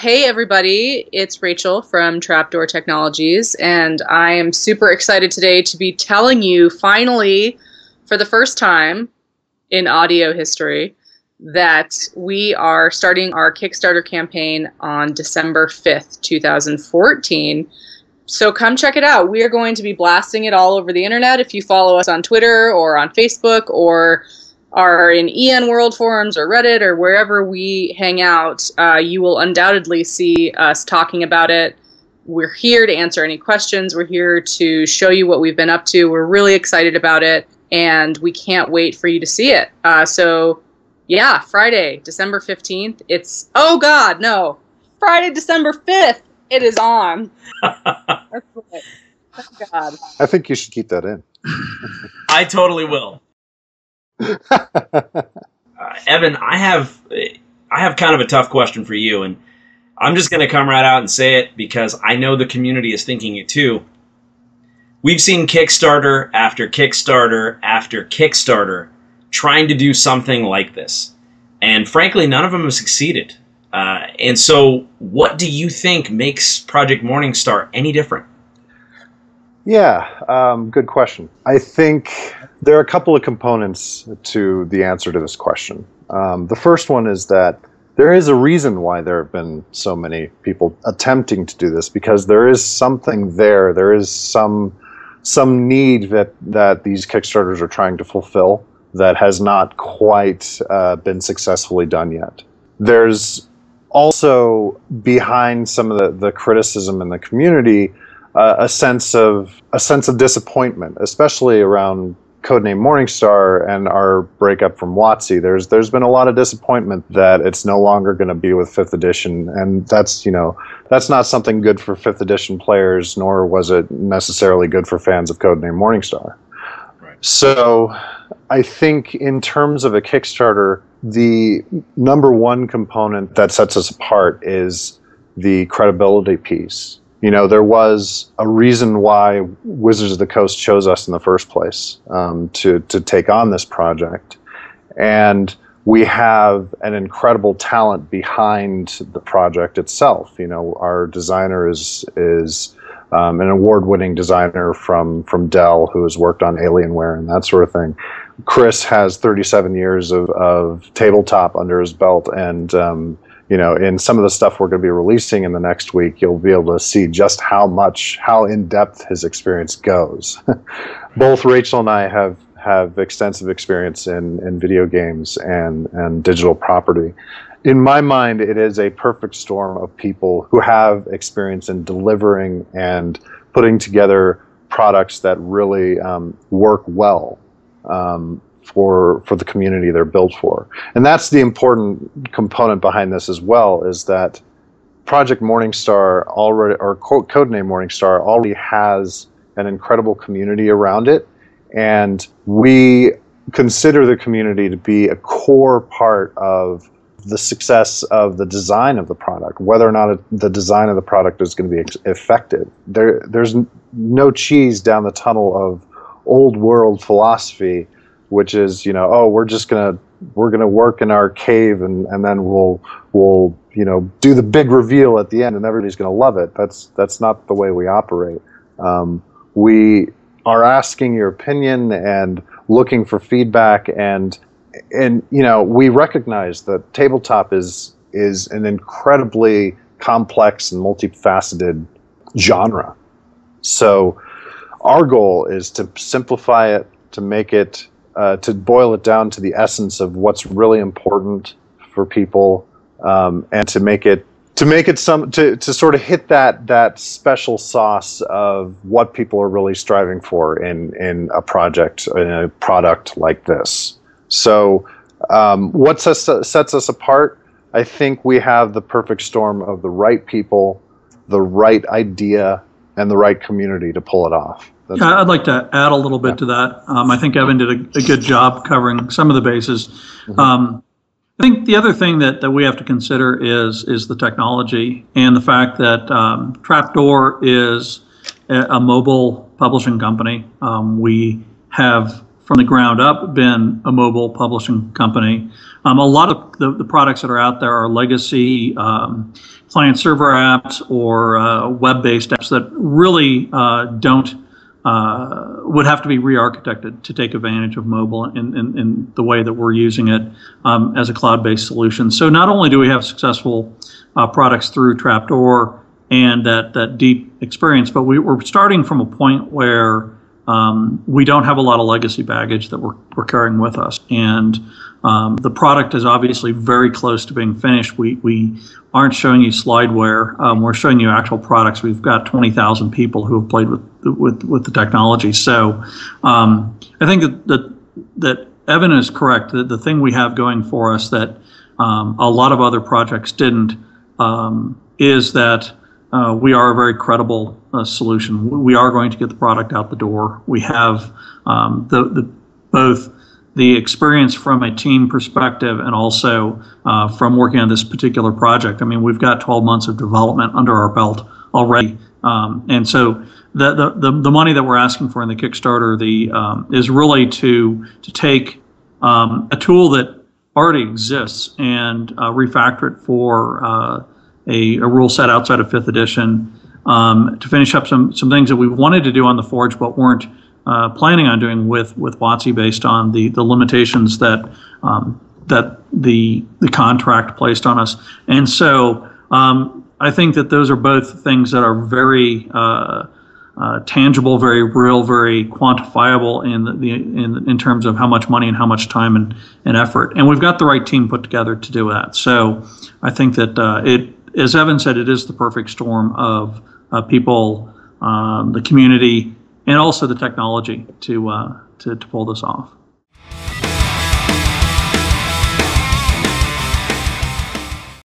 Hey everybody, it's Rachel from Trapdoor Technologies, and I am super excited today to be telling you, finally, for the first time in audio history, that we are starting our Kickstarter campaign on December 5th, 2014. So come check it out. We are going to be blasting it all over the internet. If you follow us on Twitter or on Facebook or are in EN World forums or Reddit or wherever we hang out, you will undoubtedly see us talking about it. We're here to answer any questions. We're here to show you what we've been up to. We're really excited about it, and we can't wait for you to see it. So, yeah, Friday, December 15th. It's, oh God, no. Friday, December 5th. It is on. That's right. Thank God. I think you should keep that in. I totally will. Evan, I have kind of a tough question for you, and I'm just going to come right out and say it because I know the community is thinking it too. We've seen Kickstarter after Kickstarter after Kickstarter trying to do something like this, and frankly, none of them have succeeded. And so, what do you think makes Project Morningstar any different? Yeah, good question. I think there are a couple of components to the answer to this question. The first one is that there is a reason why there have been so many people attempting to do this, because there is something there. There is some need that these Kickstarters are trying to fulfill that has not quite been successfully done yet. There's also, behind some of the criticism in the community, a sense of disappointment, especially around Codename Morningstar and our breakup from WotC. There's been a lot of disappointment that it's no longer going to be with 5th edition, and that's not something good for 5th edition players, nor was it necessarily good for fans of Codename Morningstar. Right. So I think in terms of a Kickstarter, the number one component that sets us apart is the credibility piece. You know, there was a reason why Wizards of the Coast chose us in the first place to take on this project. And we have an incredible talent behind the project itself. You know, our designer is an award-winning designer from Dell who has worked on Alienware and that sort of thing. Chris has 37 years of tabletop under his belt, and you know, in some of the stuff we're going to be releasing in the next week, you'll be able to see just how in-depth his experience goes. Both Rachel and I have extensive experience in video games and digital property. In my mind, it is a perfect storm of people who have experience in delivering and putting together products that really work well for the community they're built for. And that's the important component behind this as well, is that Project Morningstar already, or Codename Morningstar, already has an incredible community around it, and we consider the community to be a core part of the success of the design of the product. Whether or not the design of the product is going to be effective, there's no cheese down the tunnel of old world philosophy, which is, you know, oh, we're gonna work in our cave and then we'll you know, do the big reveal at the end and everybody's gonna love it. That's not the way we operate. We are asking your opinion and looking for feedback, and you know, we recognize that tabletop is an incredibly complex and multifaceted genre. So our goal is to simplify it, to make it to boil it down to the essence of what's really important for people, and to make it to sort of hit that special sauce of what people are really striving for in a product like this. So what sets us apart? I think we have the perfect storm of the right people, the right idea, and the right community to pull it off. Yeah, I'd like to add a little bit to that. I think Evan did a good job covering some of the bases. Mm-hmm. I think the other thing that we have to consider is the technology, and the fact that Trapdoor is a mobile publishing company. We have from the ground up been a mobile publishing company. A lot of the products that are out there are legacy client-server apps or web-based apps that really would have to be re-architected to take advantage of mobile in the way that we're using it as a cloud-based solution. So not only do we have successful products through Trapdoor and that deep experience, but we're starting from a point where we don't have a lot of legacy baggage that we're carrying with us. And the product is obviously very close to being finished. We aren't showing you slideware. We're showing you actual products. We've got 20,000 people who have played with the technology. So I think that Evan is correct. The thing we have going for us that a lot of other projects didn't is that we are a very credible solution. We are going to get the product out the door. We have both the experience from a team perspective and also from working on this particular project. I mean, we've got 12 months of development under our belt already, and so the money that we're asking for in the Kickstarter is really to take a tool that already exists and refactor it for a rule set outside of 5th edition to finish up some things that we wanted to do on the Forge but weren't planning on doing with WotC based on the limitations that the contract placed on us. And so I think that those are both things that are very tangible, very real, very quantifiable in terms of how much money and how much time and effort. And we've got the right team put together to do that. So I think that as Evan said, it is the perfect storm of people, the community, and also the technology to pull this off.